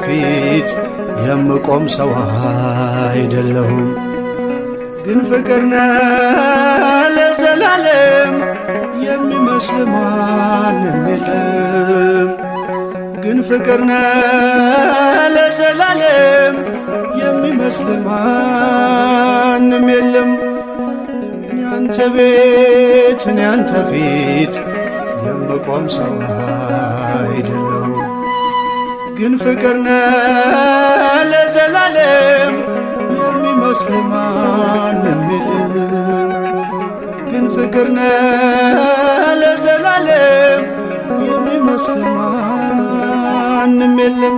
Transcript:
ፊት የምቆም ሰው አይደለሁም። ግን ፍቅር ነህ ለዘላለም የሚመስል ማንም የለም። ግን ፍቅር ነህ ለዘላለም የሚመስል ማንም የለም። እኔ አንተ ቤት እኔ አንተ ፊት የምቆም ሰው አይደለሁም። ግን ፍቅር ነህ ለዘላለም የሚመስል ማንም የለም። ግን ፍቅር ነህ ለዘላለም የሚመስል ማንም የለም።